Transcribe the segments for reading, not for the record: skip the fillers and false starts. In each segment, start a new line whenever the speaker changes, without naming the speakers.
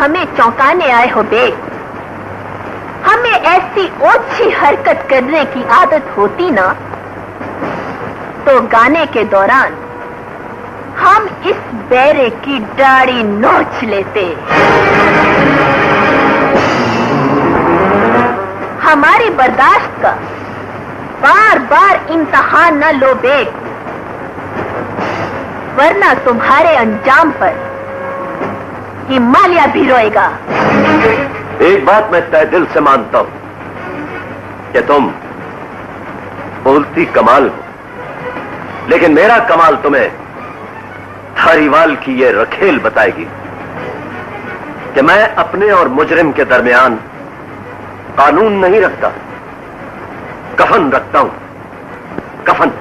हमें चौंकाने आए हो बेग? हमें ऐसी ओछी हरकत करने की आदत होती ना, तो गाने के दौरान हम इस बैरे की दाढ़ी नोच लेते। हमारी बर्दाश्त का बार बार इम्तहान न लो बेग, वरना तुम्हारे अंजाम पर हिमालय भी रोएगा।
एक बात मैं तय दिल से मानता हूं कि तुम बोलती कमाल हो, लेकिन मेरा कमाल तुम्हें धारीवाल की ये रखेल बताएगी कि मैं अपने और मुजरिम के दरमियान कानून नहीं रखता, कफन रखता हूं। कफन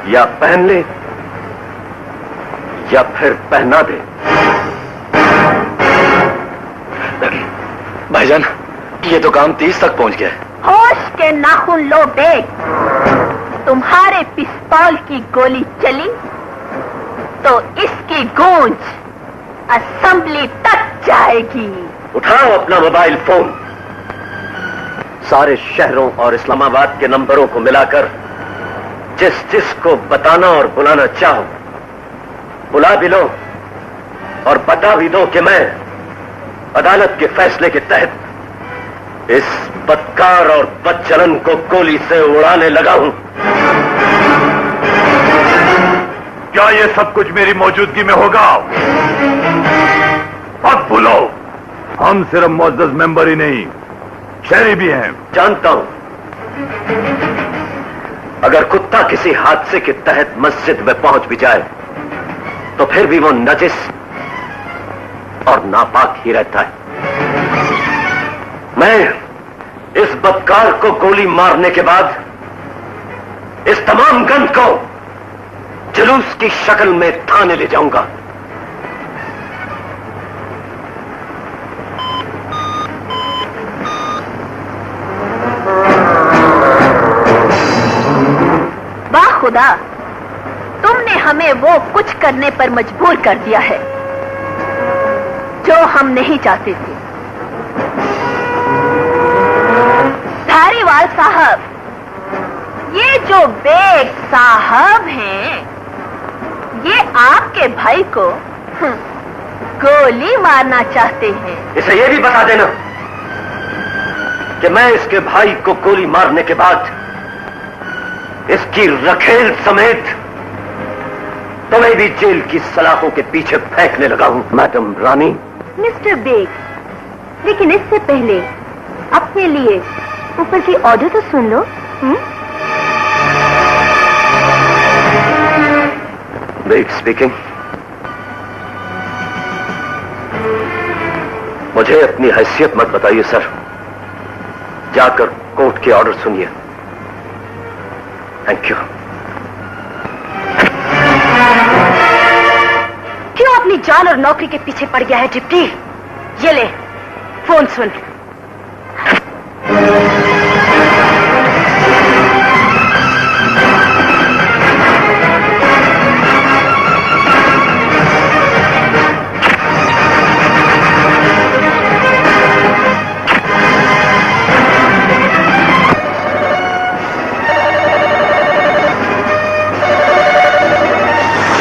या पहन ले या फिर पहना दे।
भाईजान, ये तो काम 30 तक पहुंच गया है।
होश के नाखून लो बेग, तुम्हारे पिस्तौल की गोली चली तो इसकी गूंज असेंबली तक जाएगी।
उठाओ अपना मोबाइल फोन, सारे शहरों और इस्लामाबाद के नंबरों को मिलाकर जिस जिस को बताना और बुलाना चाहो बुला भी लो, और बता भी दो कि मैं अदालत के फैसले के तहत इस बदकार और बदचलन को गोली से उड़ाने लगा हूं।
क्या ये सब कुछ मेरी मौजूदगी में होगा? मत भूलो, हम सिर्फ मुअज़्ज़ज़ मेंबर ही नहीं, शहरी भी हैं।
जानता हूं, अगर कुत्ता किसी हादसे के तहत मस्जिद में पहुंच भी जाए तो फिर भी वो नजिस और नापाक ही रहता है। मैं इस बदकार को गोली मारने के बाद इस तमाम गंद को जुलूस की शक्ल में थाने ले जाऊंगा।
वाह खुदा, तुमने हमें वो कुछ करने पर मजबूर कर दिया है जो हम नहीं चाहते थे। धारीवाल साहब, ये जो बेग साहब हैं, ये आपके भाई को गोली मारना चाहते हैं।
इसे ये भी बता देना कि मैं इसके भाई को गोली मारने के बाद इसकी रखेल समेत तुम्हें भी जेल की सलाखों के पीछे फेंकने लगा हूं। मैडम रानी।
मिस्टर बेग, लेकिन इससे पहले अपने लिए ऊपर की ऑर्डर तो सुन लो।
Bag speaking. मुझे अपनी हैसियत मत बताइए सर, जाकर कोर्ट के ऑर्डर सुनिए। Thank you.
क्यों अपनी जान और नौकरी के पीछे पड़ गया है डिप्टी? ये ले फोन सुन।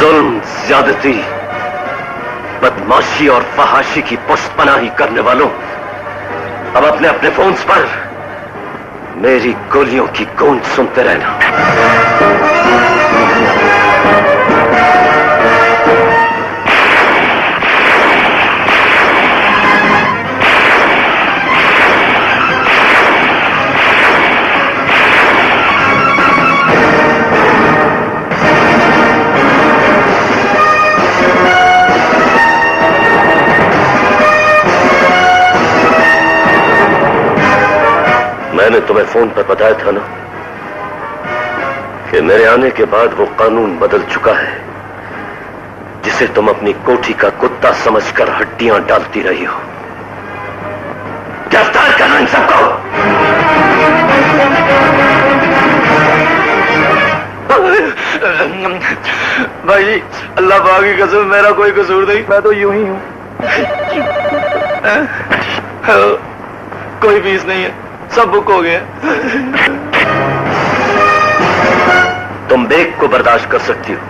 जुल्म, ज्यादती, बदमाशी और फहाशी की पुष्टपनाही करने वालों, अब अपने अपने फोन्स पर मेरी गोलियों की गूंज सुनते रहना। मैंने तुम्हें फोन पर बताया था ना कि मेरे आने के बाद वो कानून बदल चुका है जिसे तुम अपनी कोठी का कुत्ता समझकर हड्डियां डालती रही हो। गिरफ्तार करना इन सबको।
भाई जी, अल्लाह पाक की कसम, मेरा कोई कसूर नहीं, मैं तो यूं ही हूं। कोई फीस नहीं है, सब बुक हो गया।
तुम बेग को बर्दाश्त कर सकती हो,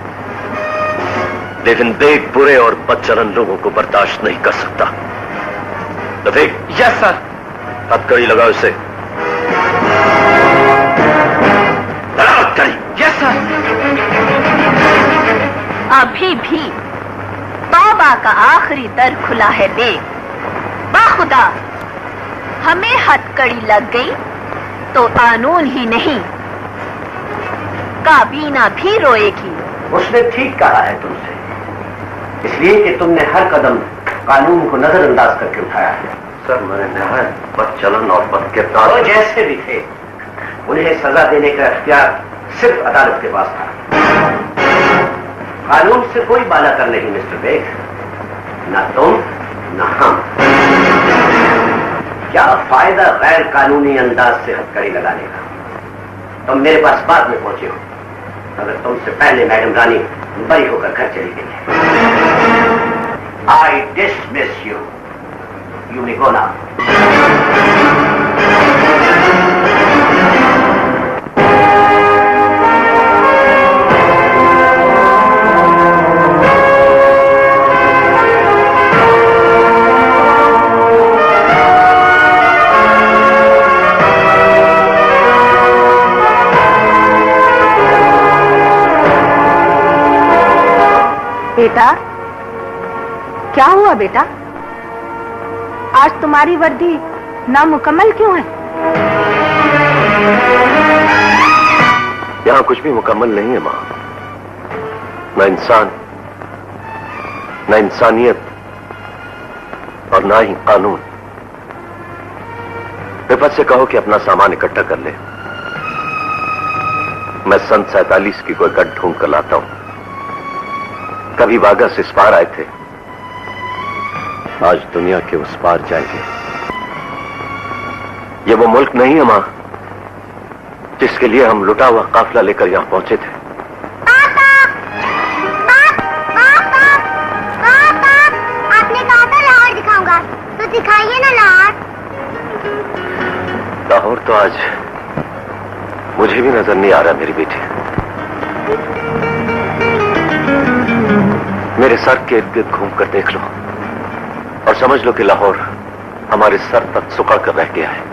लेकिन बेग बुरे और बदचलन लोगों को बर्दाश्त नहीं कर सकता। रफीक।
Yes sir.
हथकड़ी लगाओ इसे। लगाओ हथकड़ी।
Yes sir.
अभी भी तौबा का आखिरी दर खुला है बेग। बाखुदा हमें हथकड़ी लग गई तो कानून ही नहीं, काबीना भी रोएगी।
उसने ठीक कहा है तुमसे, इसलिए कि तुमने हर कदम कानून को नजरअंदाज करके उठाया है।
सर, मैंने नहायत बदचलन और बदकिरदार
वो जैसे भी थे, उन्हें सजा देने का अख्तियार सिर्फ अदालत के पास था। कानून से कोई बाला कर नहीं मिस्टर बेग, न तुम न हम। क्या फायदा गैर कानूनी अंदाज से हथकड़ी लगाने का? तुम मेरे पास बाद में पहुंचे हो, अगर तुमसे पहले मैडम रानी बरी होकर घर चली गई है। I dismiss you, you may go now.
बेटा, क्या हुआ बेटा? आज तुम्हारी वर्दी नामुकम्मल क्यों है?
यहां कुछ भी मुकम्मल नहीं है मां। न इंसान, न इंसानियत और ना ही कानून। विपत से कहो कि अपना सामान इकट्ठा कर ले, मैं सन 47 की कोई गढ़ ढूंढ कर लाता हूं। कभी बागा से इस पार आए थे, आज दुनिया के उस पार जाएंगे। ये वो मुल्क नहीं है मां जिसके लिए हम लुटा हुआ काफिला लेकर यहां पहुंचे थे।
आपने कहा था लाहौर दिखाऊंगा, तो दिखाइए ना लाहौर।
लाहौर तो आज मुझे भी नजर नहीं आ रहा मेरी बेटी। मेरे सर के इर्द गिर्द घूम कर देख लो और समझ लो कि लाहौर हमारे सर तक सुखा कर रह गया है।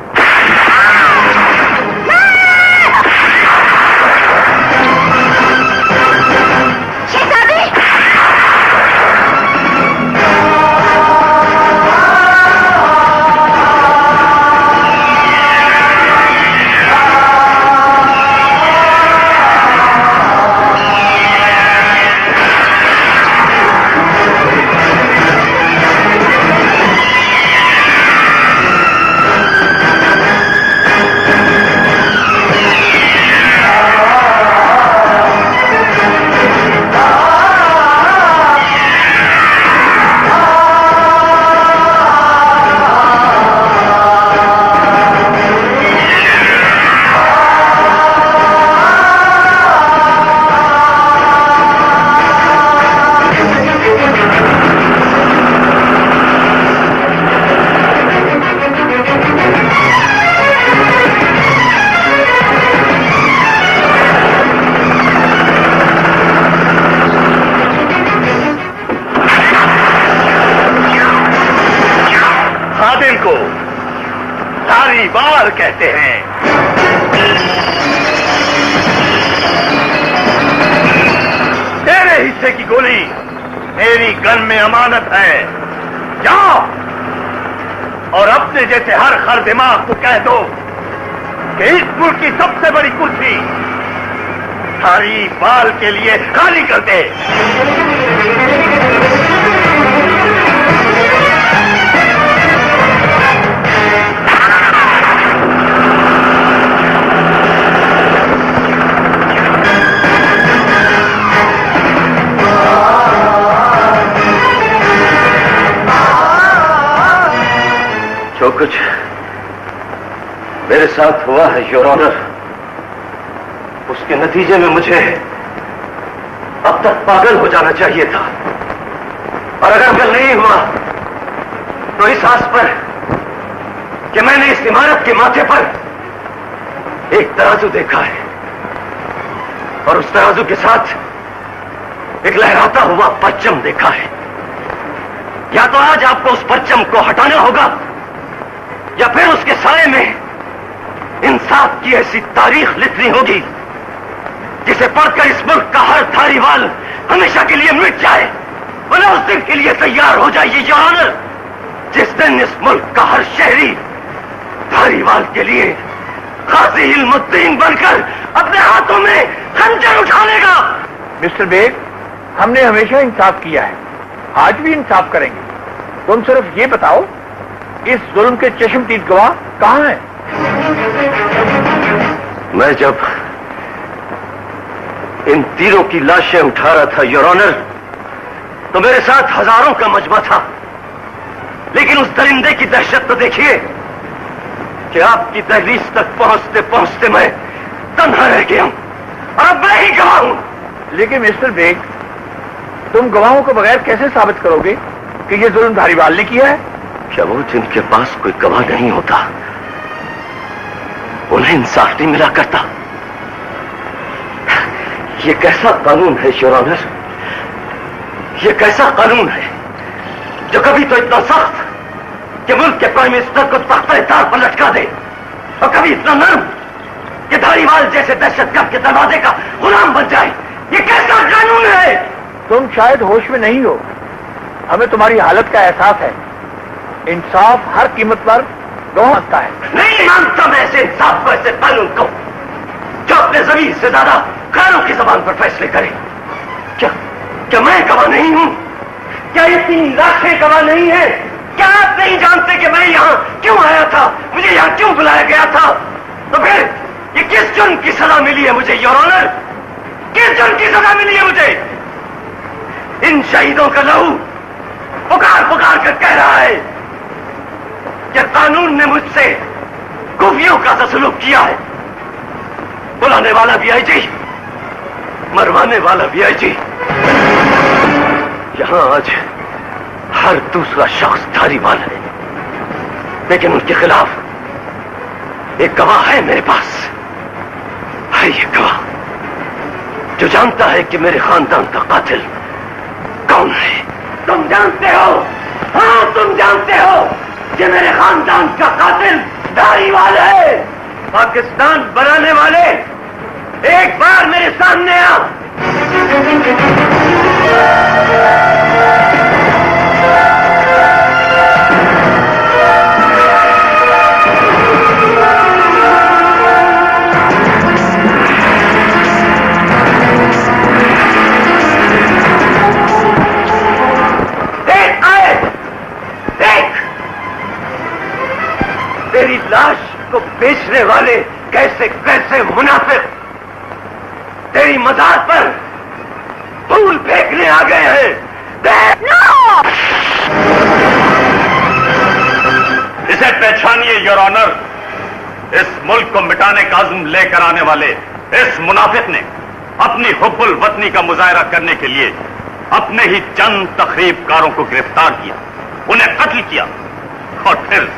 बार कहते हैं। तेरे हिस्से की गोली मेरी गन में अमानत है। जाओ और अपने जैसे हर खर दिमाग को कह दो कि इस मुल्क की सबसे बड़ी कुर्सी थारी बाल के लिए खाली कर दे।
जो कुछ मेरे साथ हुआ है योर ऑनर, उसके नतीजे में मुझे अब तक पागल हो जाना चाहिए था, और अगर कल नहीं हुआ तो इस आस पर कि मैंने इस इमारत के माथे पर एक तराजू देखा है और उस तराजू के साथ एक लहराता हुआ परचम देखा है। या तो आज आपको उस परचम को हटाना होगा या फिर उसके साए में इंसाफ की ऐसी तारीख लिखनी होगी जिसे पढ़कर इस मुल्क का हर धारीवाल हमेशा के लिए मिट जाए। वरना उस दिन के लिए तैयार हो जाइए योर ऑनर, जिस दिन इस मुल्क का हर शहरी धारीवाल के लिए गाजी इल्मुद्दीन बनकर अपने हाथों में खंजर उठा लेगा।
मिस्टर बेग, हमने हमेशा इंसाफ किया है, आज भी इंसाफ करेंगे। तुम सिर्फ ये बताओ, इस जुल्म के चश्मदीद गवाह कहां हैं?
मैं जब इन तीरों की लाशें उठा रहा था योर ऑनर, तो मेरे साथ हजारों का मजमा था, लेकिन उस दरिंदे की दहशत तो देखिए कि आपकी दहलीज तक पहुंचते पहुंचते मैं तन्हा रह गया हूं और अब मैं ही गवाह हूं।
लेकिन मिस्टर बेग, तुम गवाहों को बगैर कैसे साबित करोगे कि ये जुल्म धारीवाल ने किया है?
क्या वो जिनके पास कोई गवाह नहीं होता उन्हें इंसाफ नहीं मिला करता? ये कैसा कानून है योर ऑनर, ये कैसा कानून है जो कभी तो इतना सख्त कि मुल्क के प्राइम मिनिस्टर को तख्ते-ए-तार पर लटका दे और कभी इतना नर्म कि धारीवाल जैसे दहशतगर्द के दरवाजे का गुलाम बन जाए। ये कैसा कानून है?
तुम शायद होश में नहीं हो, हमें तुम्हारी हालत का एहसास है। इंसाफ हर कीमत पर गवाह मांगता है।
नहीं मानता मैं ऐसे इंसाफ को, ऐसे कानून को जो अपने जमीन से ज्यादा कानून की जबान पर फैसले करे। क्या मैं गवाह नहीं हूं? क्या ये 3 लाखें गवाह नहीं है? क्या आप नहीं जानते कि मैं यहां क्यों आया था, मुझे यहां क्यों बुलाया गया था? तो फिर ये किस जुर्म की सजा मिली है मुझे योर ऑनर? किस जुर्म की सजा मिली है मुझे? इन शहीदों का लहू पुकार पुकार कर कह रहा है कि कानून ने मुझसे खुफियों का सलूक किया है। बुलाने वाला भी आईजी, मरवाने वाला भी आईजी। यहां आज हर दूसरा शख्स धारीवाल है, लेकिन उनके खिलाफ एक गवाह है मेरे पास। है ये गवाह जो जानता है कि मेरे खानदान का कातिल कौन है। तुम जानते हो, हाँ तुम जानते हो कि मेरे खानदान का कातिल धारीवाल है। पाकिस्तान बनाने वाले एक बार मेरे सामने आ। तेरी लाश को बेचने वाले कैसे कैसे मुनाफिक तेरी मजार पर फूल फेंकने आ गए हैं।
इसे पहचानिए योर ऑनर, इस मुल्क को मिटाने का अज़्म लेकर आने वाले इस मुनाफिक ने अपनी हुब्बुल वतनी का मुजाहरा करने के लिए अपने ही चंद तखरीबकारों को गिरफ्तार किया, उन्हें कत्ल किया और फिर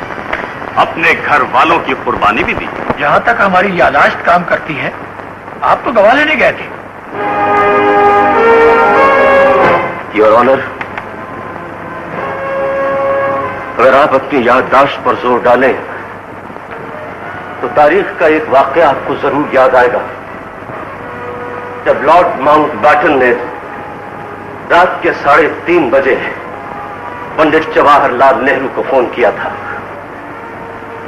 अपने घर वालों की कुर्बानी भी दी।
जहां तक हमारी यादाश्त काम करती है, आप तो गवाह लेने गए थे।
योर ऑनर, अगर आप अपनी याददाश्त पर जोर डालें तो तारीख का एक वाकया आपको जरूर याद आएगा। जब लॉर्ड माउंटबेटन ने रात के 3:30 बजे पंडित जवाहरलाल नेहरू को फोन किया था,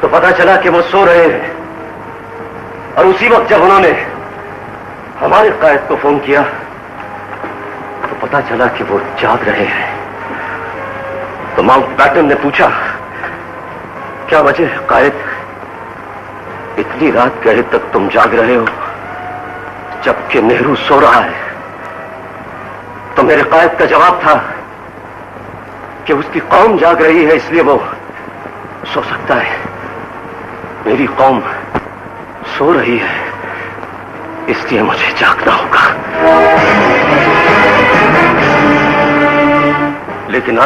तो पता चला कि वो सो रहे हैं। और उसी वक्त जब उन्होंने हमारे कायद को फोन किया तो पता चला कि वो जाग रहे हैं। तो माउंटबेटन ने पूछा, क्या वजह है कायद, इतनी रात गए तक तुम जाग रहे हो जबकि नेहरू सो रहा है? तो मेरे कायद का जवाब था कि उसकी कौम जाग रही है इसलिए वो सो सकता है, मेरी कौम सो रही है इसलिए मुझे जागना होगा। लेकिन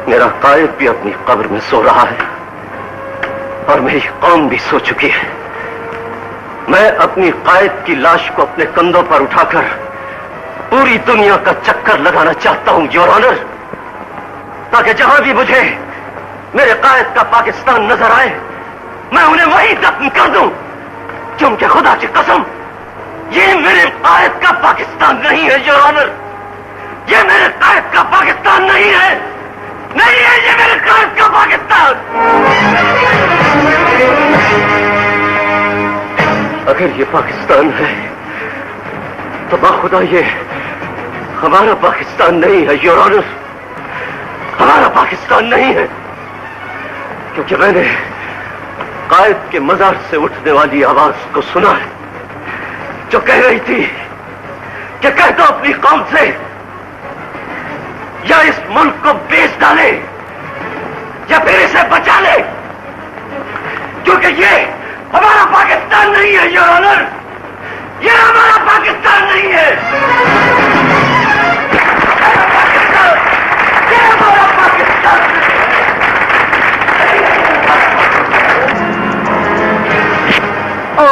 मेरा कायद भी अपनी कब्र में सो रहा है और मेरी कौम भी सो चुकी है। मैं अपनी कायद की लाश को अपने कंधों पर उठाकर पूरी दुनिया का चक्कर लगाना चाहता हूं, योर ऑनर, ताकि जहां भी मुझे मेरे कायद का पाकिस्तान नजर आए मैं उन्हें वहीं दफन कर दूं, क्योंकि खुदा की कसम ये मेरे कायद का पाकिस्तान नहीं है, योर ऑनर। ये मेरे कायद का पाकिस्तान नहीं है, नहीं है ये मेरे कायद का पाकिस्तान। अगर ये पाकिस्तान है तो बाखुदा ये हमारा पाकिस्तान नहीं है, योर ऑनर, हमारा पाकिस्तान नहीं है, क्योंकि मैंने कायद के मजार से उठने वाली आवाज को सुना है जो कह रही थी कि कह दो अपनी कौम से या इस मुल्क को बेच डाले या फिर इसे बचा ले, क्योंकि ये हमारा पाकिस्तान नहीं है, योर ऑनर, ये हमारा पाकिस्तान नहीं है। ये हमारा पाकिस्तान
ओ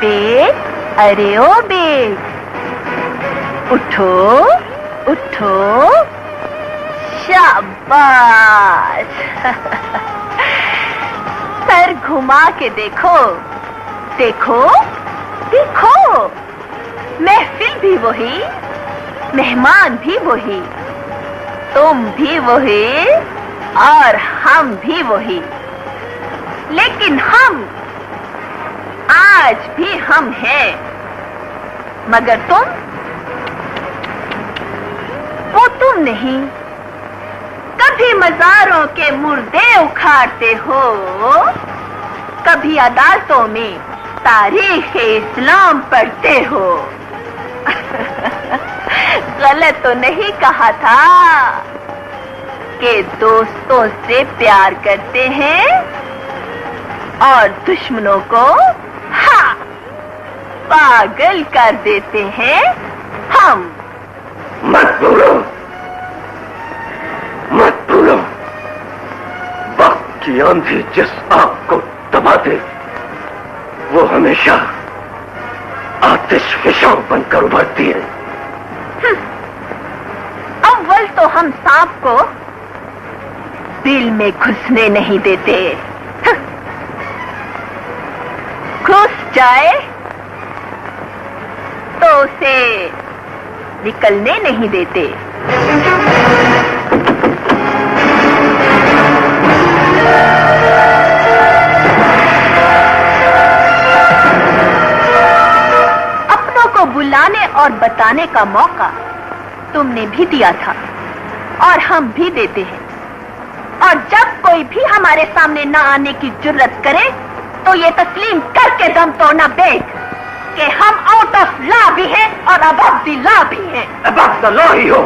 बेग, अरे ओ बेग, उठो उठो, शाबाश। सर घुमा के देखो, देखो देखो, महफिल भी वही, मेहमान भी वही, तुम भी वही और हम भी वही, लेकिन हम आज भी हम हैं, मगर तुम, वो तुम नहीं। कभी मजारों के मुर्दे उखाड़ते हो, कभी अदालतों में तारीख इस्लाम पढ़ते हो। गलत तो नहीं कहा था कि दोस्तों से प्यार करते हैं और दुश्मनों को हाँ पागल कर देते हैं हम।
मत भूलो, मत भूलो, वक्त की आंधी जिस आग को दबा दे वो हमेशा आतिश फिशा बनकर उभरती है।
अव्वल तो हम सांप को दिल में घुसने नहीं देते, घुस जाए तो उसे निकलने नहीं देते। अपनों को बुलाने और बताने का मौका तुमने भी दिया था और हम भी देते हैं, और जब कोई भी हमारे सामने न आने की जुर्रत करे तो ये तस्लीम करके दम तोड़ना बेग कि हम आउट ऑफ लॉ भी हैं और अबव द लॉ भी हैं।
अबव द लॉ ही हो,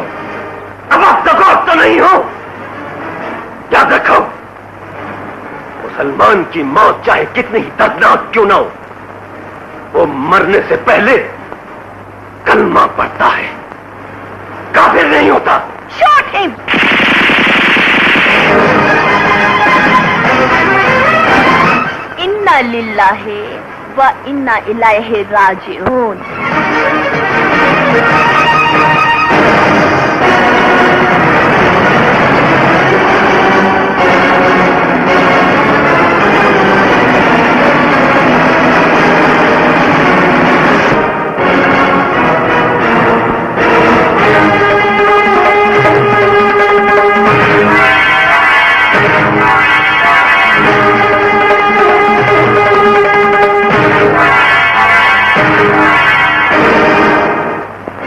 अबव द गॉड तो नहीं हो। याद रखो, मुसलमान की मौत चाहे कितनी ही दर्दनाक क्यों ना हो, वो मरने से पहले कलमा पढ़ता है, काफिर नहीं होता।
Shoot him. इन्ना लिल्लाहि व इन्ना इलैहि राजिऊन।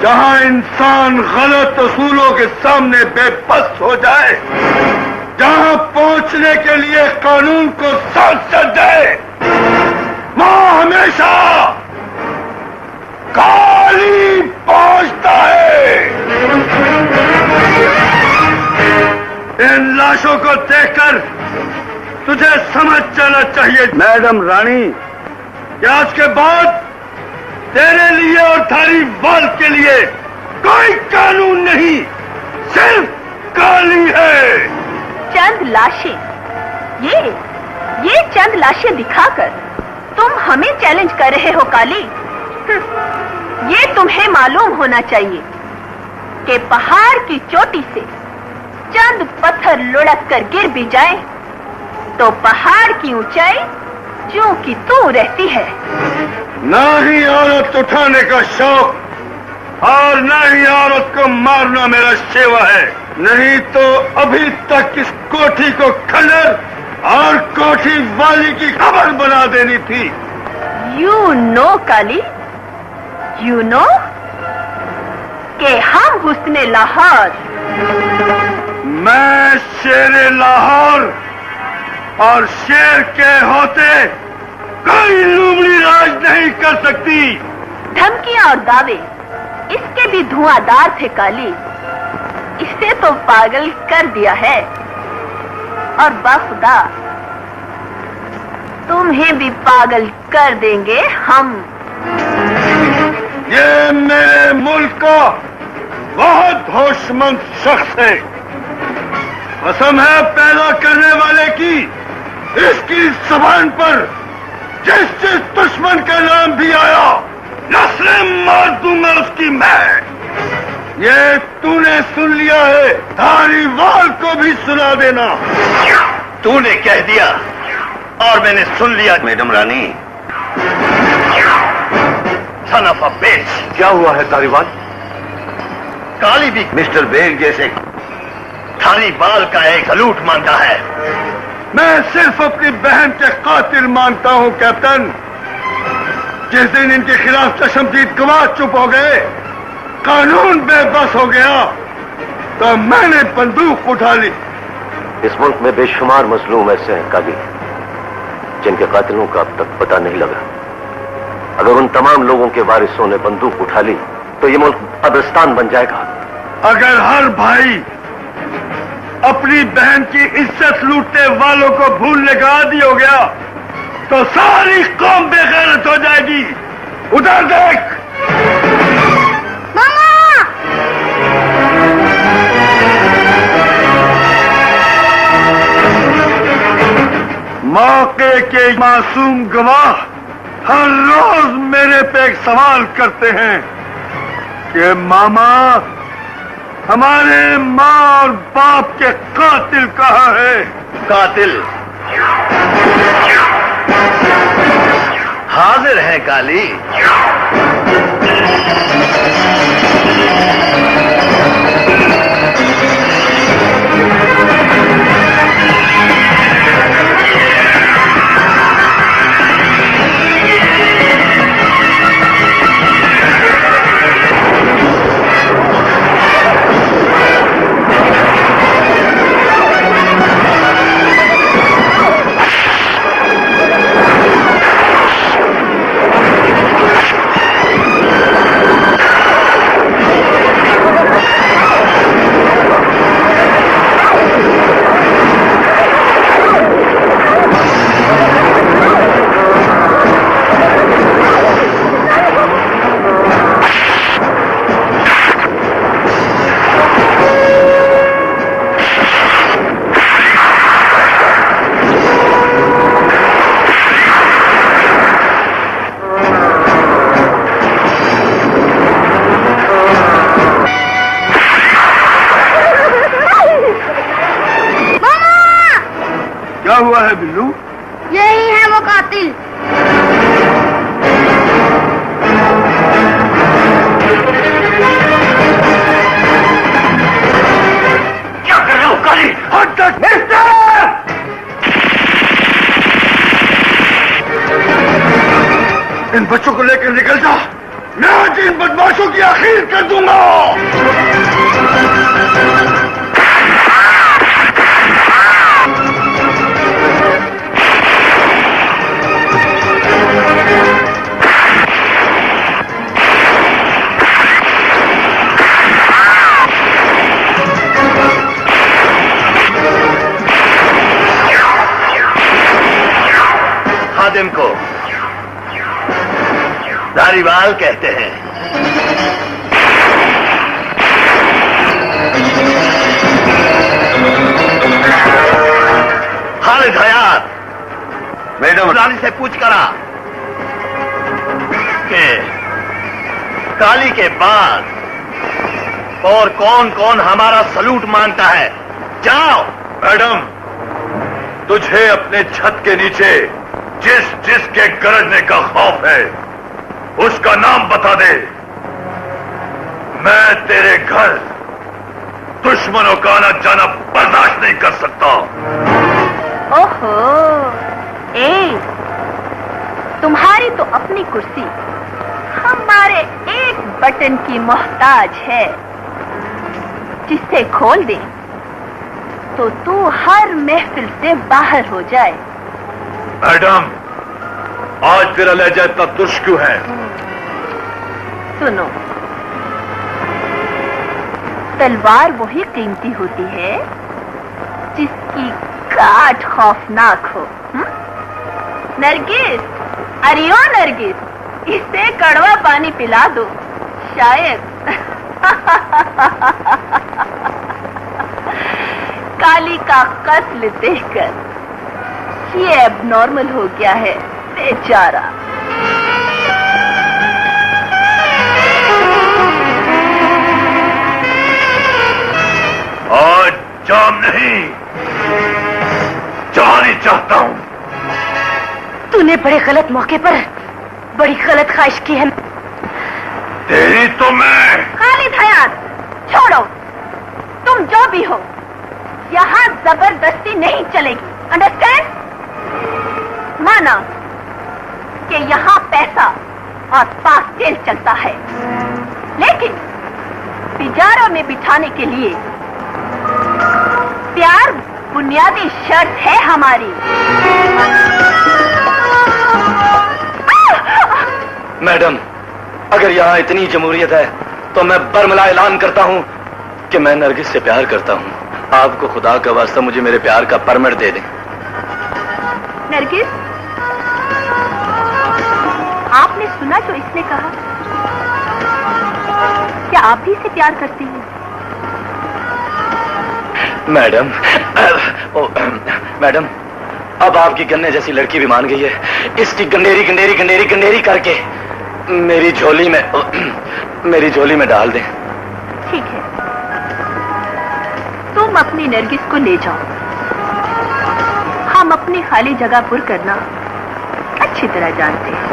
जहां इंसान गलत असूलों के सामने बेबस हो जाए, जहां पहुंचने के लिए कानून को साथ चल जाए, वहां हमेशा काली पहुंचता है। इन लाशों को देखकर तुझे समझ जाना चाहिए मैडम रानी कि आज के बाद तेरे लिए और थारी वाल के लिए कोई कानून नहीं, सिर्फ काली है।
चंद लाशें, ये चंद लाशें दिखाकर तुम हमें चैलेंज कर रहे हो काली? ये तुम्हें मालूम होना चाहिए कि पहाड़ की चोटी से चंद पत्थर लुढ़क कर गिर भी जाए तो पहाड़ की ऊंचाई ज्यों की त्यों रहती है।
ना ही औरत उठाने का शौक और ना ही औरत को मारना मेरा सेवा है। नहीं तो अभी तक इस कोठी को खंडर और कोठी वाली की खबर बना देनी थी।
You know Kali, you know कि हम हुस्ने लाहौर,
मैं शेर लाहौर और शेर के होते कोई लूमड़ी राज नहीं कर सकती।
धमकियां और दावे इसके भी धुआंधार थे काली। इसे तो पागल कर दिया है और बाखुदा तुम्हें भी पागल कर देंगे हम।
ये मेरे मुल्क का बहुत होशमंद शख्स है। कसम है पैदा करने वाले की, इसकी जबान पर जिस दुश्मन का नाम भी आया नस्लें मार दूंगा उसकी मैं। ये तूने सुन लिया है, धारीवाल को भी सुना देना। तूने कह दिया और मैंने सुन लिया madam Rani. Son of a बिच।
क्या हुआ है धारीवाल?
काली भी मिस्टर बेग जैसे धारीवाल का एक सलूट मानता है। मैं सिर्फ अपनी बहन के कातिल मानता हूं कैप्टन। जिस दिन इनके खिलाफ चशमदीद गवाह चुप हो गए, कानून बेबस हो गया, तो मैंने बंदूक उठा ली।
इस मुल्क में बेशुमार मजलूम ऐसे हैं काली जिनके कातिलों का अब तक पता नहीं लगा। अगर उन तमाम लोगों के वारिसों ने बंदूक उठा ली तो ये मुल्क कब्रिस्तान बन जाएगा।
अगर हर भाई अपनी बहन की इज्जत लूटने वालों को भूलने का आदी हो गया तो सारी कौम बेगैरत हो जाएगी। उधर देख।
मामा!
मौके के मासूम गवाह हर रोज मेरे पे एक सवाल करते हैं कि मामा हमारे माँ और बाप के कातिल कहाँ है? कातिल हाजिर है काली। क्या हुआ है बिल्लू?
यही है वो कातिल।
क्या कर रहे हो काली? हद तक मिस्टर! इन बच्चों को लेकर निकल जा। मैं आज इन बदमाशों की आखिर कर दूंगा। खादिम को धारीवाल कहते हैं। के बाद और कौन कौन हमारा सलूट मांगता है? जाओ।
मैडम, तुझे अपने छत के नीचे जिस जिसके गरजने का खौफ है उसका नाम बता दे। मैं तेरे घर दुश्मनों का आना जाना बर्दाश्त नहीं कर सकता।
ओहो, तुम्हारी तो अपनी कुर्सी हमारे एक बटन की मोहताज है। जिसे खोल दे तो तू हर महफिल से बाहर हो जाए।
मैडम, आज तेरा लहजा इतना दुष्ट क्यों है?
सुनो, तलवार वही कीमती होती है जिसकी काट खौफनाक हो। नरगिस, अरे ओ नरगिस, इसे कड़वा पानी पिला दो, शायद काली का कत्ल देखकर ये एबनॉर्मल हो गया है बेचारा।
आज जाम नहीं, जानी चाहता हूं।
तूने बड़े गलत मौके पर बड़ी गलत ख्वाहिश की है।
तेरी तो मैं।
खालिद हयात, छोड़ो। तुम जो भी हो, यहाँ जबरदस्ती नहीं चलेगी। अंडरस्टैंड? माना कि यहाँ पैसा और पास तेल चलता है, लेकिन तिजारा में बिठाने के लिए प्यार बुनियादी शर्त है हमारी।
मैडम, अगर यहाँ इतनी जमहूरियत है तो मैं बरमला ऐलान करता हूँ कि मैं नरगिस से प्यार करता हूँ। आपको खुदा का वास्ता मुझे मेरे प्यार का परमिट दे दें।
नरगिस, आपने सुना जो इसने कहा? क्या आप भी इसे प्यार करती हैं?
मैडम, मैडम, अब आपकी गन्ने जैसी लड़की भी मान गई है। इसकी गंडेरी गंडेरी गंडेरी गंडेरी करके मेरी झोली में डाल दें।
ठीक है, तुम अपनी नरगिस को ले जाओ। हम अपनी खाली जगह पुर करना अच्छी तरह जानते हैं।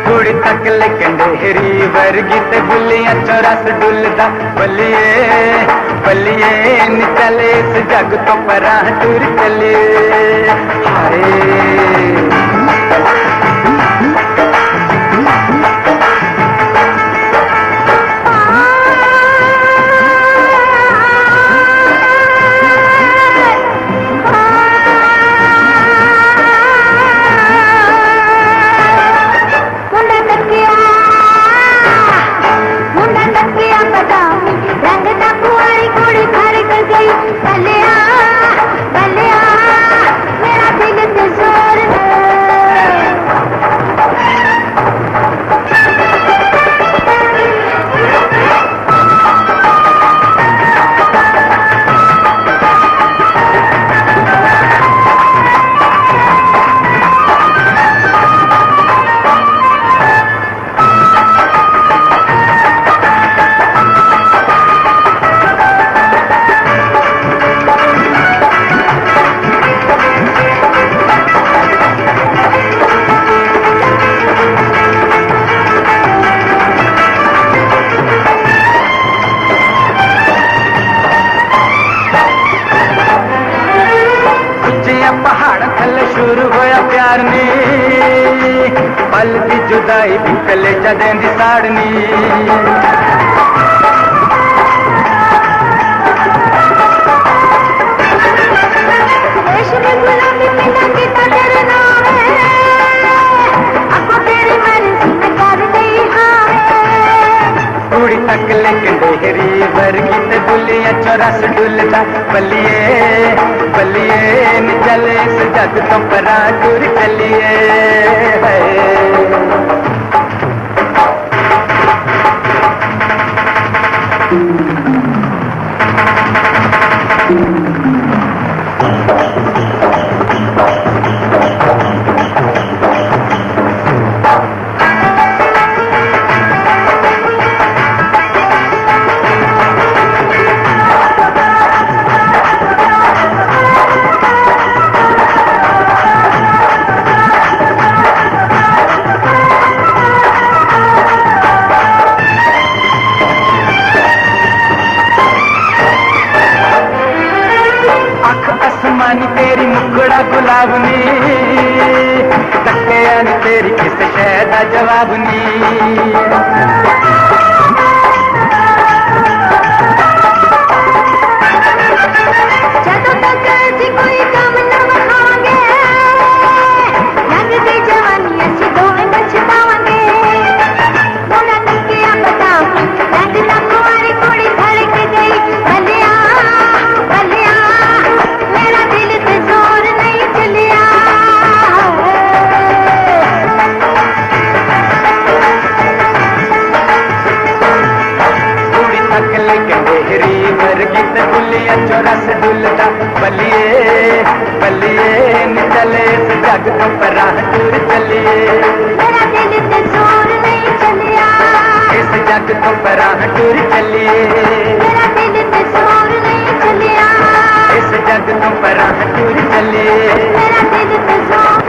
कुड़ी तक ले कंडेरी वर्गी ते बुलियां चौरस डुलदा बलिए बलिए निचले इस जग तो परा टूर चले। हाय बलिया बलिया मेरा दिल ते जोर है। पल दी जुदाई भी कलेजा देंदी साड़नी कुड़ी तक लेकिन डेहरी वर्गी ते दुलिया चौरस डुलदा बलिए बलिए न चले इस जग तो परा टुर चलिए तेरी मुखड़ा गुलाबनी धक्के आनी तेरी किस शहदा जवाबनी
ਜਦੋਂ ਤੱਕ ਅਸੀਂ ਕੋਈ ਕੰਮ ਨਾ ਵਿਖਾਵਾਂਗੇ ਲੰਘਦੀ ਜਵਾਨੀ ਅਸੀਂ ਦੋਵੇਂ ਪਛਤਾਵਾਂਗੇ ਉਹਨਾਂ ਨਿੱਕਿਆ ਬਦਾਮ ਲੰਘਦਾ ਕੁਆਰੀ ਕੁੜੀ ਧੜਕ ਗਈ ਭਲਿਆ ਭਲਿਆ ਮੇਰਾ ਦਿਲ ਤੇ ਜ਼ੋਰ ਨਹੀਂ ਚੱਲਿਆ
कुड़ी तक लेकिन डेहरी वर्गी ते दुलिया चौरस डुलदा बलिए बलिए न चले इस जग तो परा टुर चलिए
मेरा दिल ते जोर नहीं चलिया
इस जग तो परा टुर चलिए
मेरा दिल ते जोर नहीं चलिया
इस जग तो परा टुर चलिए
मेरा दिल ते जोर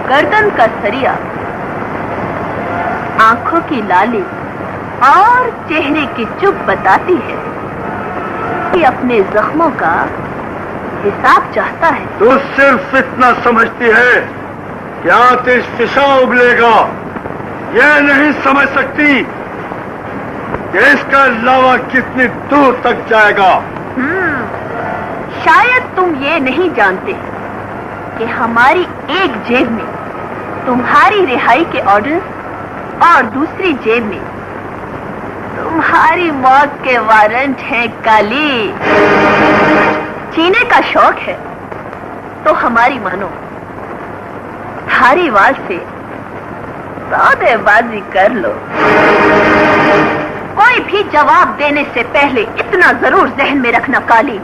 गर्दन का सरिया, आंखों की लाली और चेहरे की चुप बताती है कि अपने जख्मों का हिसाब चाहता है।
तू सिर्फ इतना समझती है कि आतिश फिशा उबलेगा, यह नहीं समझ सकती कि इसका लावा कितनी दूर तक जाएगा।
शायद तुम ये नहीं जानते कि हमारी एक जेब में तुम्हारी रिहाई के ऑर्डर और दूसरी जेब में तुम्हारी मौत के वारंट हैं काली। जीने का शौक है तो हमारी मानो, धारीवाल से सौदेबाजी कर लो। कोई भी जवाब देने से पहले इतना जरूर जहन में रखना काली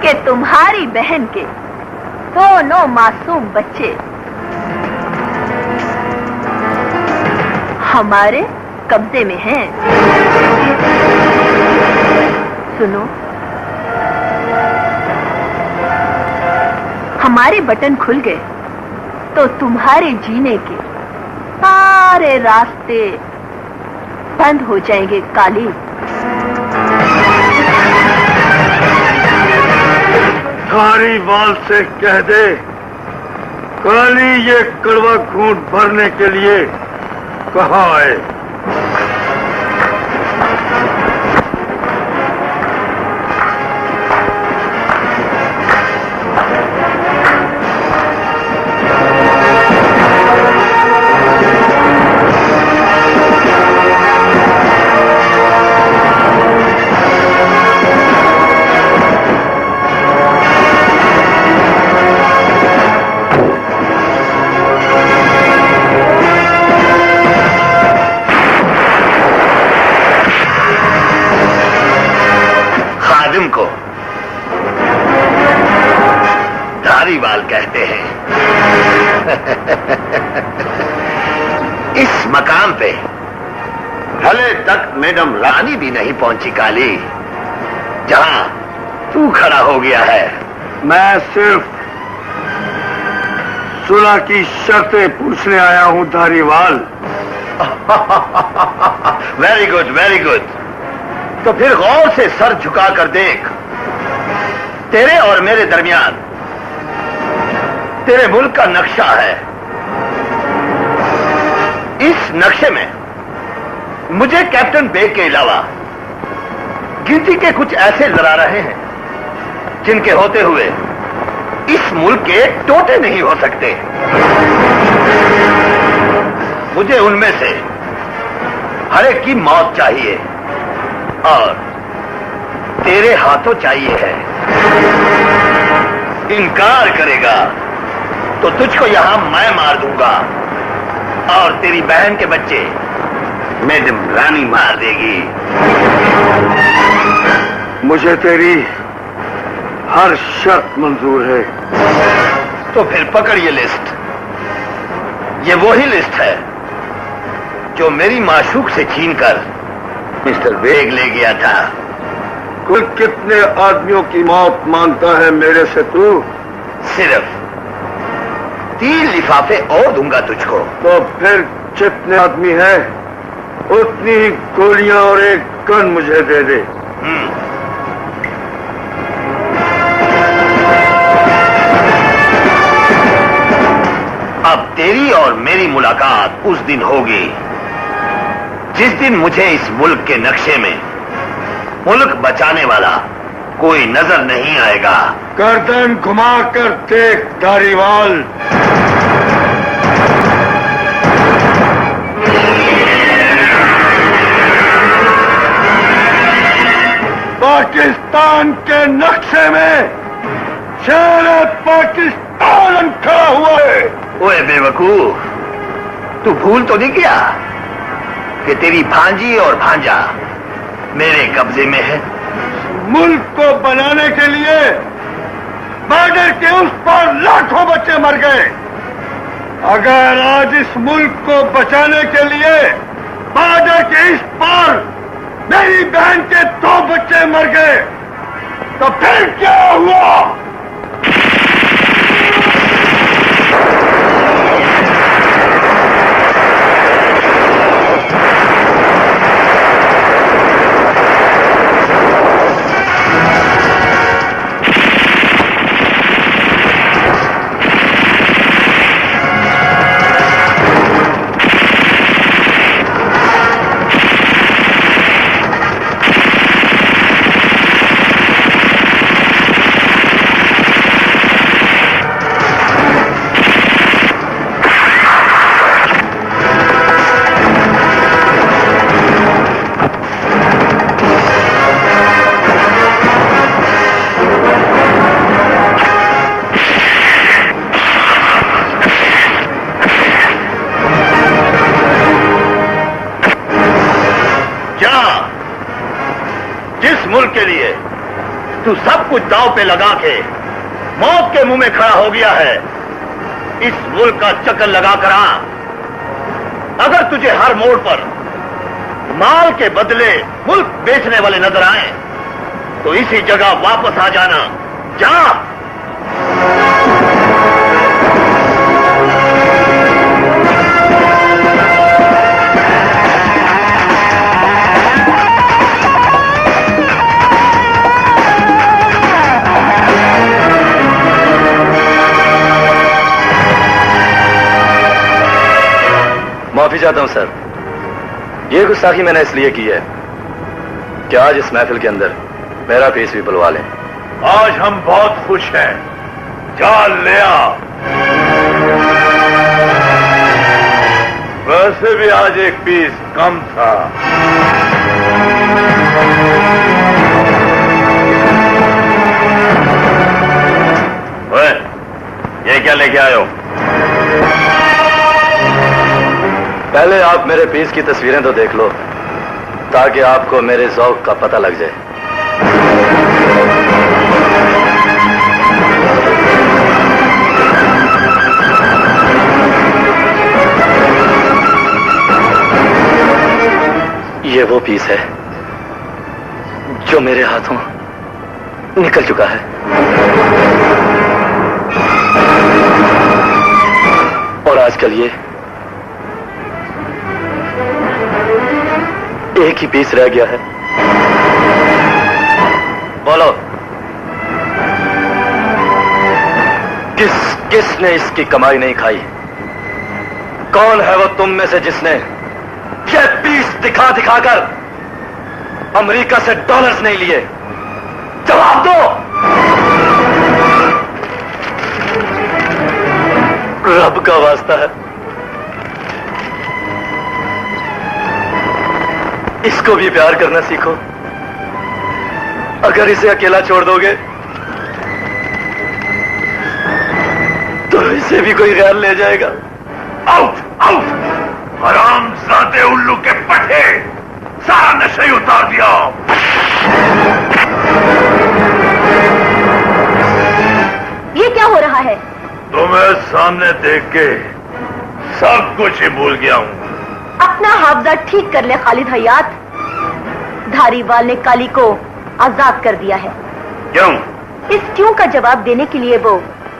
कि तुम्हारी बहन के दोनों मासूम बच्चे हमारे कब्जे में हैं। सुनो, हमारे बटन खुल गए तो तुम्हारे जीने के सारे रास्ते बंद हो जाएंगे काली।
धारीवाल से कह दे काली ये कड़वा घूंट भरने के लिए कहाँ आए। खादिम को धारीवाल कहते हैं। इस मकाम पे हले तक मैडम रानी भी नहीं पहुंची काली, जहां तू खड़ा हो गया है।
मैं सिर्फ सुलह की शर्तें पूछने आया हूं Dhariwal.
Very good, very good. तो फिर गौर से सर झुकाकर देख, तेरे और मेरे दरमियान तेरे मुल्क का नक्शा है। इस नक्शे में मुझे कैप्टन बेग के अलावा गिनती के कुछ ऐसे लड़ा रहे हैं जिनके होते हुए इस मुल्क के टोटे नहीं हो सकते। मुझे उनमें से हर एक की मौत चाहिए और तेरे हाथों चाहिए है। इनकार करेगा तो तुझको यहां मैं मार दूंगा और तेरी बहन के बच्चे मैडम रानी मार देगी।
मुझे तेरी हर शर्त मंजूर है।
तो फिर पकड़ ये लिस्ट। ये वही लिस्ट है जो मेरी माशूक से छीनकर मिस्टर बेग ले गया था।
कुल कितने आदमियों की मौत मांगता है मेरे से तू?
सिर्फ 3 लिफाफे और दूंगा तुझको।
तो फिर जितने आदमी हैं उतनी ही गोलियां और एक गन मुझे दे दे।
अब तेरी और मेरी मुलाकात उस दिन होगी जिस दिन मुझे इस मुल्क के नक्शे में मुल्क बचाने वाला कोई नजर नहीं आएगा।
गर्दन घुमाकर देख धारीवाल। पाकिस्तान के नक्शे में शेर पाकिस्तान खड़ा हुआ है।
ओए बेवकूफ, तू भूल तो नहीं गया कि तेरी भांजी और भांजा मेरे कब्जे में है।
मुल्क को बनाने के लिए बॉर्डर के उस पार लाखों बच्चे मर गए। अगर आज इस मुल्क को बचाने के लिए बॉर्डर के इस पार मेरी बहन के 2 बच्चे मर गए तो फिर क्या हुआ?
तू सब कुछ दांव पे लगा के मौत के मुंह में खड़ा हो गया है। इस मुल्क का चक्कर लगा कर आ। अगर तुझे हर मोड़ पर माल के बदले मुल्क बेचने वाले नजर आए तो इसी जगह वापस आ जाना। जा।
माफी चाहता हूं सर, ये गुस्ताखी मैंने इसलिए की है कि आज इस महफिल के अंदर मेरा पीस भी बुलवा लें।
आज हम बहुत खुश हैं। जान ले आ।
वैसे भी आज एक पीस कम था।
ओए, ये क्या लेके आए हो?
पहले आप मेरे पीस की तस्वीरें तो देख लो ताकि आपको मेरे ज़ौक़ का पता लग जाए। ये वो पीस है जो मेरे हाथों निकल चुका है। और आजकल ये एक ही पीस रह गया है। बोलो, किसने इसकी कमाई नहीं खाई? कौन है वो तुम में से जिसने ये पीस दिखा दिखाकर अमेरिका से डॉलर्स नहीं लिए? जवाब दो। रब का वास्ता है, इसको भी प्यार करना सीखो। अगर इसे अकेला छोड़ दोगे तो इसे भी कोई गैर ले जाएगा।
आउट आउट, हरामजादे उल्लू के पट्टे, सारा नशे ही उतार दिया।
ये क्या हो रहा है?
तुम्हें सामने देख के सब कुछ ही भूल गया हूं।
अपना हाफजा ठीक कर ले खालिद हयात। धारीवाल ने काली को आजाद कर दिया है।
क्यों?
इस क्यों का जवाब देने के लिए वो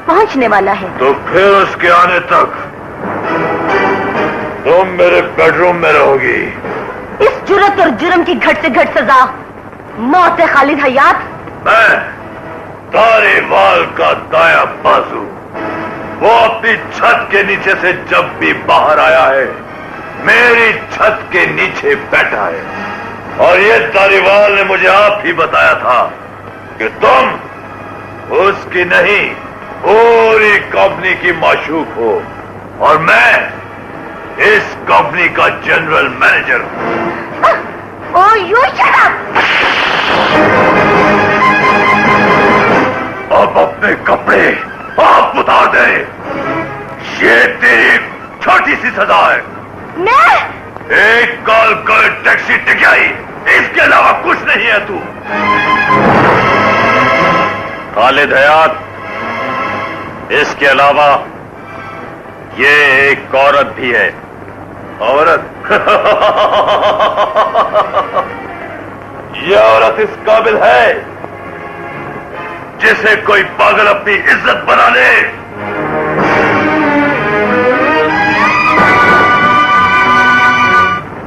पहुंचने वाला है।
तो फिर उसके आने तक तुम मेरे बेडरूम में रहोगी।
इस जुर्रत और जुर्म की घट से घट सजा मौत है खालिद हयात।
मैं धारीवाल का दाया बाजू, वो अपनी छत के नीचे से जब भी बाहर आया है मेरी छत के नीचे बैठा है। और ये धारीवाल ने मुझे आप ही बताया था कि तुम उसकी नहीं पूरी कंपनी की माशूक हो और मैं इस कंपनी का जनरल मैनेजर हूं।
Oh you shut up.
अब अपने कपड़े आप उतार दे। ये तेरी छोटी सी सजा है।
मैं
एक कॉल कर टैक्सी टिकाई, इसके अलावा कुछ नहीं है तू। खालिद हयात, इसके अलावा ये एक औरत भी है। औरत? ये औरत इस काबिल है जिसे कोई पागल अपनी इज्जत बना ले।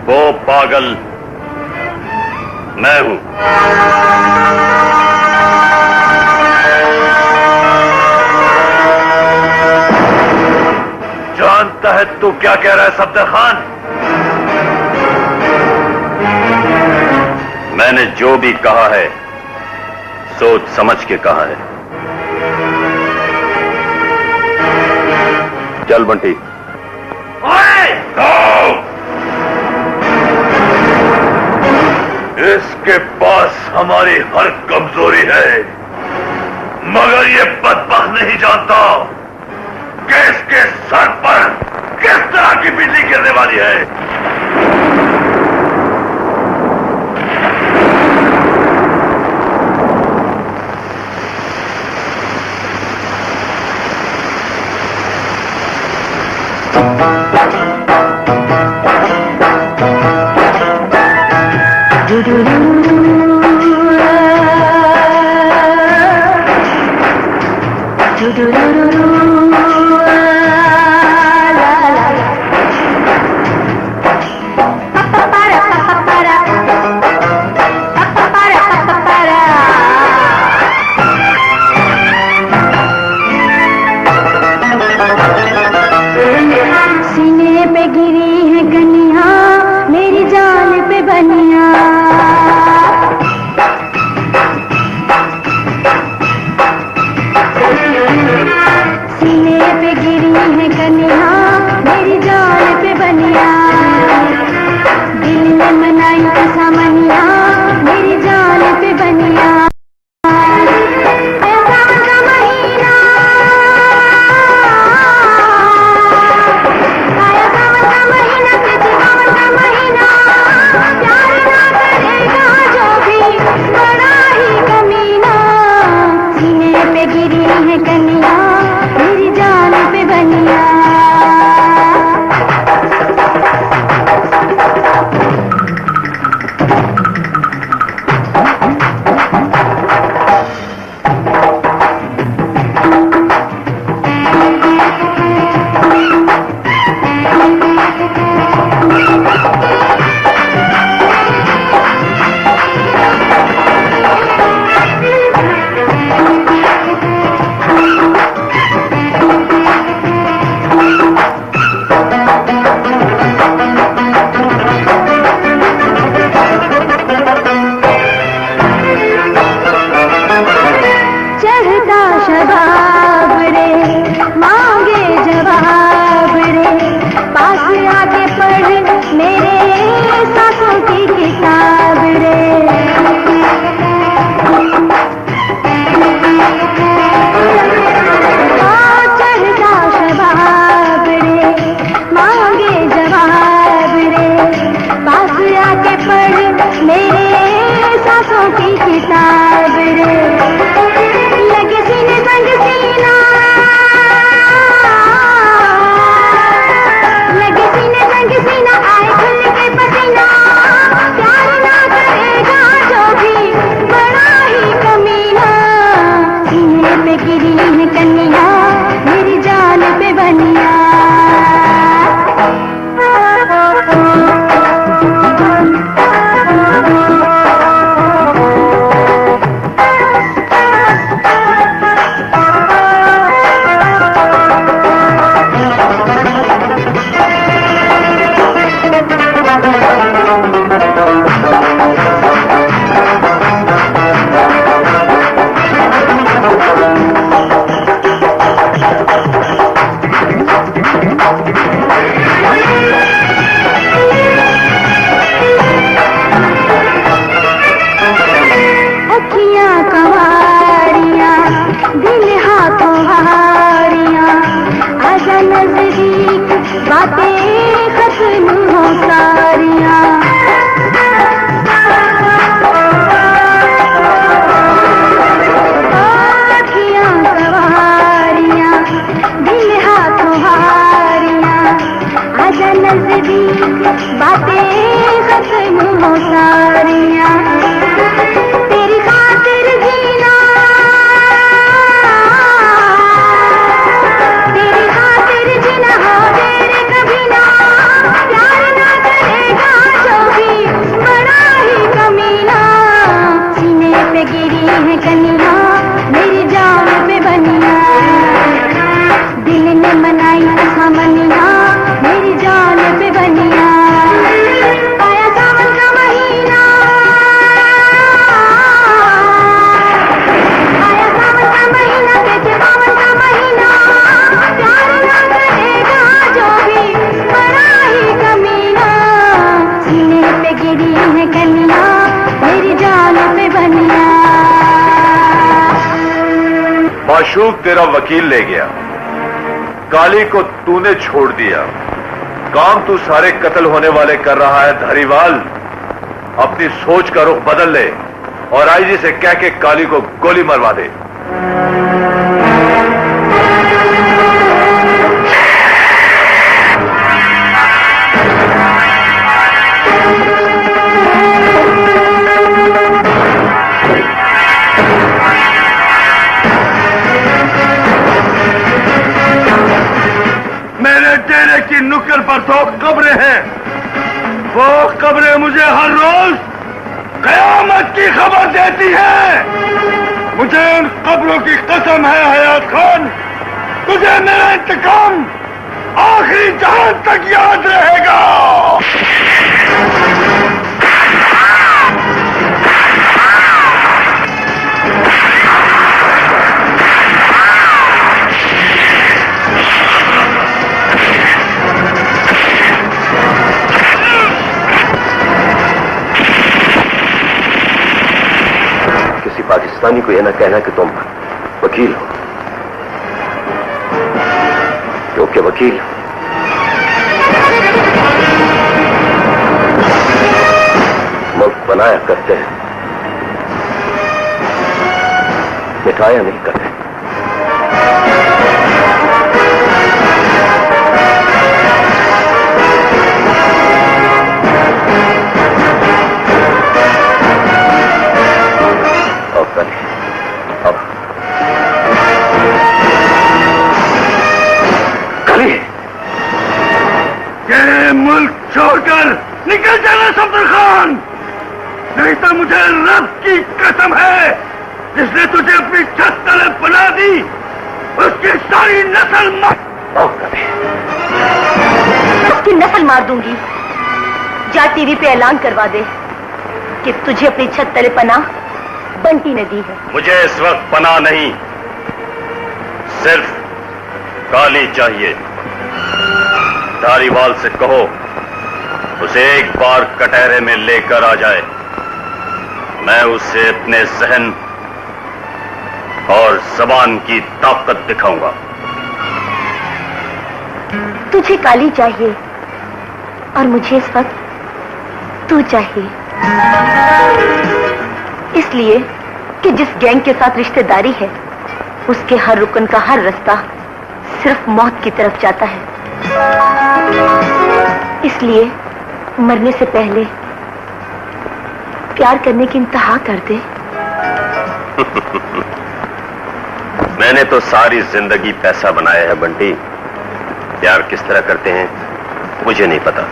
वो पागल मैं हूं। जानता है तू क्या कह रहा है सफदर खान? मैंने जो भी कहा है सोच समझ के कहा है। चल बंटी। इसके पास हमारी हर कमजोरी है, मगर ये बदबख्त नहीं जानता कि इसके सर पर किस तरह की बिजली गिरने वाली है।
बेताब रे लगे सीने संग सीना लगे सीने संग सीना आए खुल के पसीना प्यार ना करेगा जो भी बड़ा ही कमीना सीने पे गिरी है कन्या मेरी जान पे बनिया
माशूक तेरा वकील ले गया, काली को तूने छोड़ दिया, काम तू सारे कत्ल होने वाले कर रहा है। धारीवाल, अपनी सोच का रुख बदल ले और आईजी से कह के काली को गोली मरवा दे।
डेरे की नुक्कड़ पर 2 कब्रें हैं। वो कब्रें मुझे हर रोज कयामत की खबर देती हैं। मुझे उन कब्रों की कसम है हयात खान, तुझे मेरा इंतकाम आखिरी जहान तक याद रहेगा।
पाकिस्तानी को यह ना कहना कि तुम वकील हो, क्योंकि वकील मुल्क बनाया करते हैं, मिटाया नहीं करते।
मुल्क छोड़कर निकल जाना सफदर खान, नहीं तो मुझे रब की कसम है, जिसने तुझे अपनी छत तले बना दी उसकी सारी नस्ल
उसकी नस्ल मार दूंगी। जा टीवी पे ऐलान करवा दे कि तुझे अपनी छत तले पनाह बंटी ने दी है।
मुझे इस वक्त पनाह नहीं, सिर्फ काली चाहिए। धारीवाल से कहो उसे एक बार कटहरे में लेकर आ जाए, मैं उसे अपने जहन और जबान की ताकत दिखाऊंगा।
तुझे काली चाहिए और मुझे इस वक्त तू चाहिए। इसलिए कि जिस गैंग के साथ रिश्तेदारी है उसके हर रुकन का हर रास्ता सिर्फ मौत की तरफ जाता है। इसलिए मरने से पहले प्यार करने की इंतहा कर दे।
मैंने तो सारी जिंदगी पैसा बनाया है बंटी। प्यार किस तरह करते हैं मुझे नहीं पता।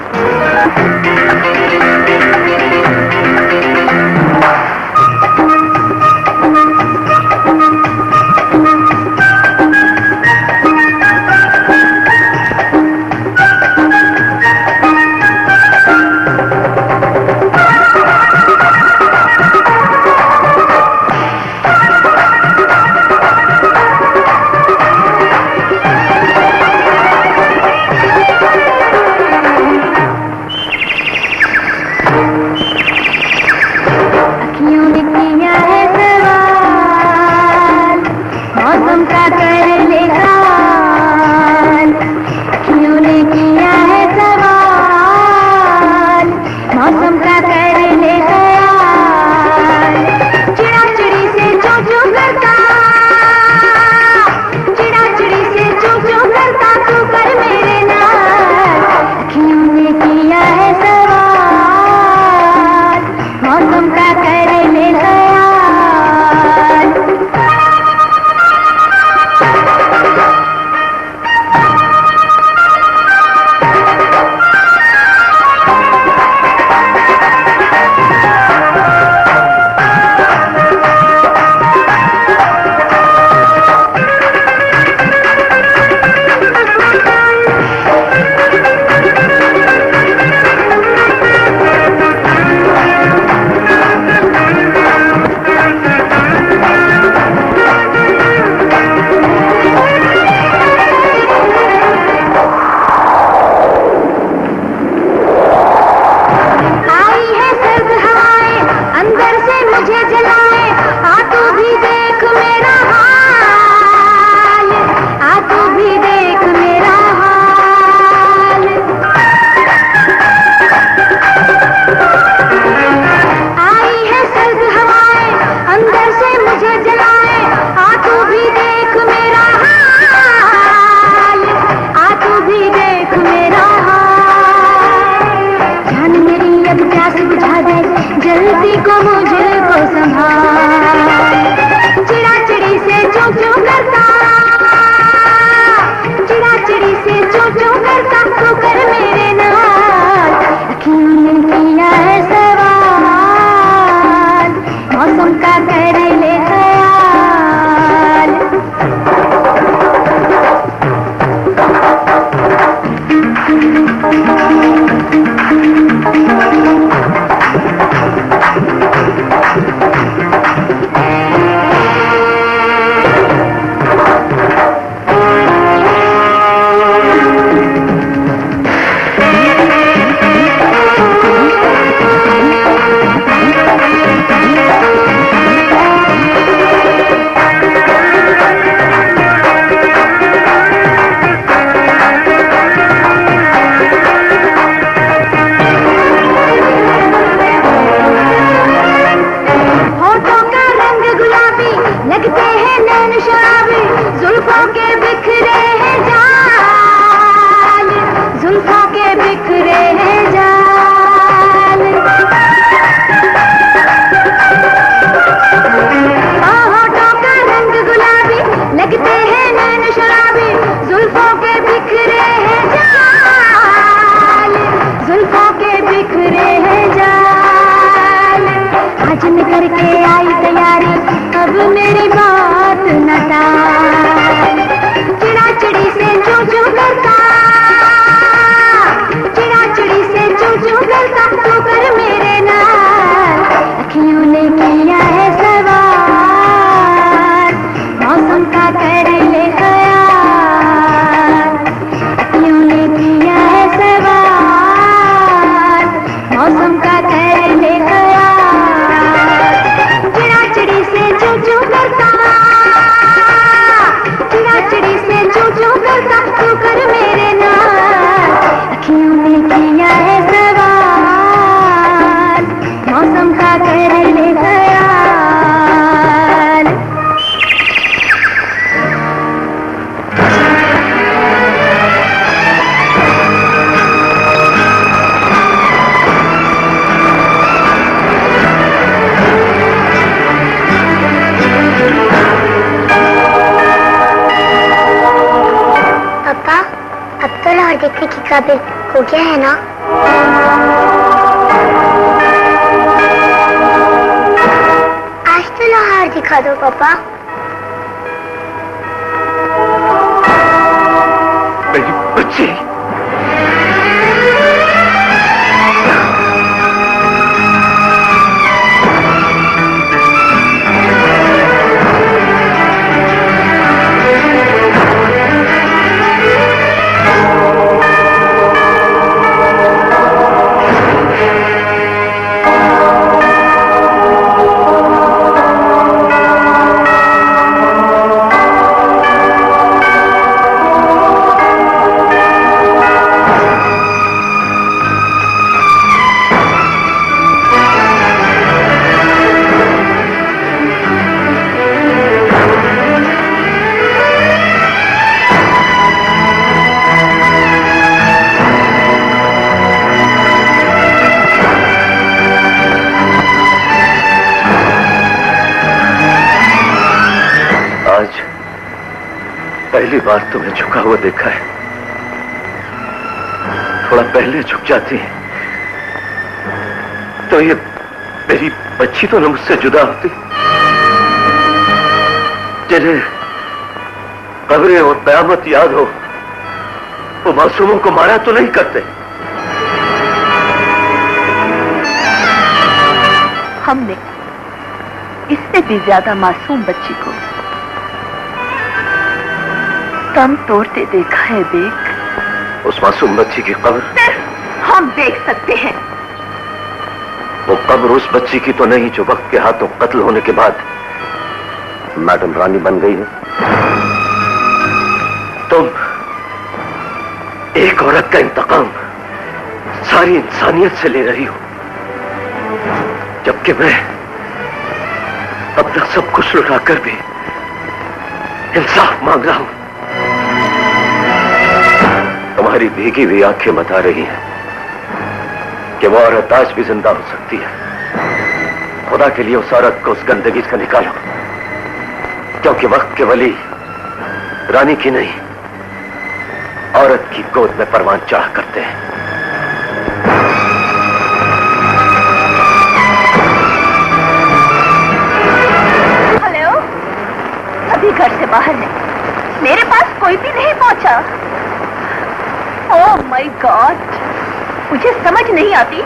लोहार देखने की काबिल हो गया है ना? आज तो लोहार दिखा दो पापा।
मेरी बच्ची, पहली बार तुम्हें झुका हुआ देखा है। थोड़ा पहले झुक जाती तो ये मेरी बच्ची तो न मुझसे जुदा होती। जिन्हें कब्रें और कयामत याद हो, वो मासूमों को मारा तो नहीं करते।
हमने इससे भी ज्यादा मासूम बच्ची को दम तोड़ते देखा है बेग।
उस मासूम बच्ची की कब्र
सिर्फ हम देख सकते हैं।
वो कब्र उस बच्ची की तो नहीं जो वक्त के हाथों कत्ल होने के बाद मैडम रानी बन गई है। तुम एक औरत का इंतकाम सारी इंसानियत से ले रही हो, जबकि मैं अपना सब कुछ लुटाकर भी इंसाफ मांग रहा हूं। तुम्हारी भीगी हुई आंखें बता रही हैं कि वो औरत आज भी जिंदा हो सकती है। खुदा के लिए उस औरत को उस गंदगी से निकालो, क्योंकि वक्त के वली रानी की नहीं, औरत की गोद में परवान चढ़ा करते हैं।
हेलो, अभी घर से बाहर है, मेरे पास कोई भी नहीं पहुंचा। ओह माय गॉड, मुझे समझ नहीं आती